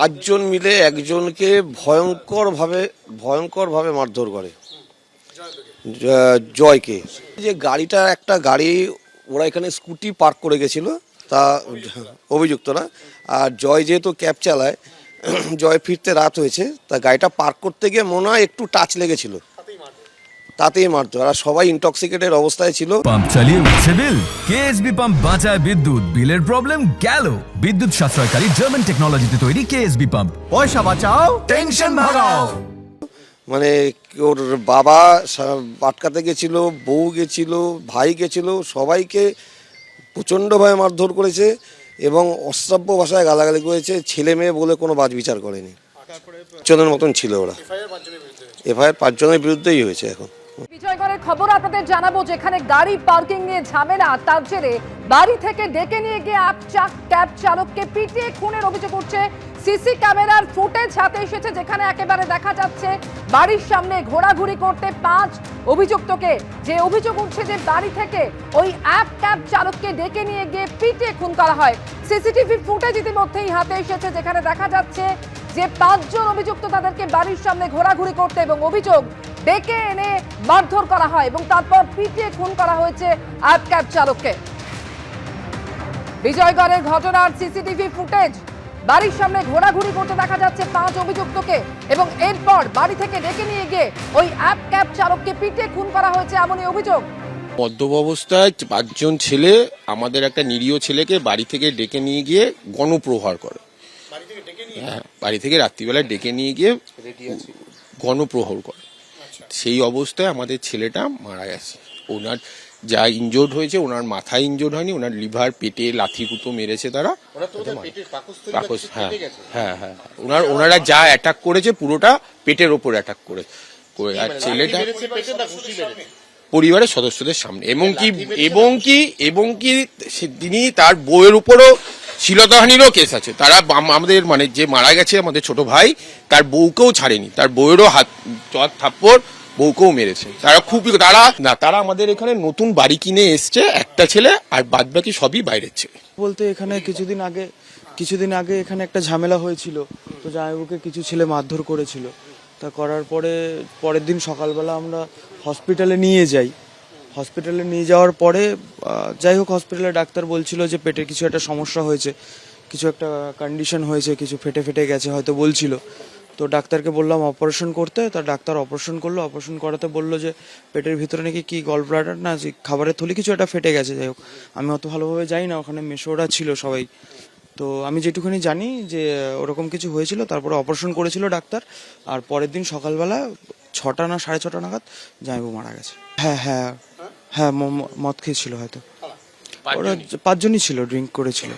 পাঁচজন মিলে একজনকে ভয়ঙ্করভাবে মারধর করে জয়কে। যে গাড়িটা একটা গাড়ি ওরা এখানে স্কুটি পার্ক করে গেছিল তা অভিযুক্তরা, আর জয় যেহেতু ক্যাব চালায়, জয় ফিরতে রাত হয়েছে, তা গাড়িটা পার্ক করতে গিয়ে মনে হয় একটু টাচ লেগেছিল, তাতেই মারতো। আর সবাই ইনটক্সিকেটেড অবস্থায় ছিল। পাম্প চালিয়ে উঠছে বিল, কেএসবি পাম্প বাঁচায় বিদ্যুৎ, বিলের প্রবলেম গেল। বিদ্যুৎ সাশ্রয়কারী জার্মান টেকনোলজিতে তৈরি কেএসবি পাম্প, পয়সা বাঁচাও, টেনশন ভাগাও। মানে ওর বাবা আটকাতে গেছিল, বউ গেছিল, ভাই গেছিল, সবাইকে প্রচণ্ডভাবে মারধর করেছে এবং অশ্রাব্য ভাষায় গালাগালি করেছে। ছেলে মেয়ে বলে কোনো বাজ বিচার করেনি। 5 জনের মতন ছিল ওরা। এফআইআর 5 জনের বিরুদ্ধেই হয়েছে এখন। বিজয়গড়ের খবর আপনাদের জানাবো, যেখানে গাড়ি পার্কিং নিয়ে ঝামেলা, তার জেরে বাড়ি থেকে ডেকে নিয়ে গিয়ে ক্যাব চালককে পিটিয়ে খুনের অভিযোগ উঠছে। সিসি ক্যামেরার ফুটেজ হাতে এসেছে, যেখানে একেবারে দেখা যাচ্ছে বাড়ির সামনে ঘোরাঘুরি করতে 5 অভিযুক্তকে। যে অভিযোগ উঠছে যে বাড়ি থেকে ওই ক্যাব চালককে ডেকে নিয়ে গিয়ে পিটিয়ে খুন করা হয়। সিসিটিভি ফুটেজ ইতিমধ্যেই হাতে এসেছে, যেখানে দেখা যাচ্ছে যে 5 জন অভিযুক্ত তাদেরকে বাড়ির সামনে ঘোরাঘুরি করতে এবং অভিযোগ ডেকে এনে মারধর করা হয় এবং তারপর পিটিয়ে খুন করা হয়েছে ক্যাব চালককে। বিজয়গড়ের ঘটনার সিসিটিভি ফুটেজ, বাড়ির সামনে ঘোরাঘুরি করতে দেখা যাচ্ছে 5 অভিযুক্তকে এবং এরপর বাড়ি থেকে ডেকে নিয়ে গিয়ে ওই ক্যাব চালককে পিটিয়ে খুন করা হয়েছে এমনই অভিযোগ। মদ্যপ অবস্থায় 5 জন ছেলে আমাদের একটা নিরীহ ছেলেকে বাড়ি থেকে ডেকে নিয়ে গিয়ে গণপ্রহার করে। হ্যাঁ, বাড়ি থেকে রাত্রিবেলায় ডেকে নিয়ে গিয়ে গণপ্রহার করে। সেই অবস্থায় আমাদের ছেলেটা মারা গেছে। ওনার যা ইনজোর্ড হয়েছে, ওনার মাথায় ইনজোর্ড হয়নি, ওনার লিভার, পেটে লাথি কুতো মেরেছে তারা। হ্যাঁ, ওনারা যা অ্যাটাক করেছে পুরোটা পেটের ওপর অ্যাটাক করে। আর ছেলেটা পরিবারের সদস্যদের সামনে এবং কি তিনি তার বউয়ের উপরও শ্লীলতাহানিরও কেস আছে। তারা আমাদের মানে যে মারা গেছে আমাদের ছোট ভাই, তার বউকেও ছাড়েনি, তার বউয়েরও হাত থাপ্পড়, বউকেও মেরেছে। তারা আমাদের এখানে নতুন বাড়ি কিনে এসছে একটা ছেলে, আর বাদ বাকি সবই বাইরের ছেলে। বলতে এখানে কিছুদিন আগে এখানে একটা ঝামেলা হয়েছিল, তো জামাইবাবুকে কিছু ছেলে মারধর করেছিল। তা করার পরের দিন সকালবেলা আমরা হসপিটালে নিয়ে যাওয়ার পরে যাই হোক, হসপিটালে ডাক্তার বলছিল যে পেটে কিছু একটা সমস্যা হয়েছে, কিছু একটা কন্ডিশন হয়েছে, কিছু ফেটে গেছে হয়তো বলছিল। তো ডাক্তারকে বললাম অপারেশন করতে, তা ডাক্তার অপারেশন করলো। অপারেশন করাতে বললো যে পেটের ভিতরে নাকি কি গল ব্লাডার না খাবারের থলি কিছু একটা ফেটে গেছে। যাই হোক, আমি অত ভালোভাবে জানি না, ওখানে মেশোরা ছিল সবাই। তো আমি যেটুকুনি জানি যে ওরকম কিছু হয়েছিল, তারপরে অপারেশন করেছিল ডাক্তার। আর পরের দিন সকালবেলা 6টা না 6:30 নাগাদ জামাইবাবু মারা গেছে। হ্যাঁ, মদ খেয়েছিল হয়তো। ওরা 5 জনই ছিল, ড্রিঙ্ক করেছিল।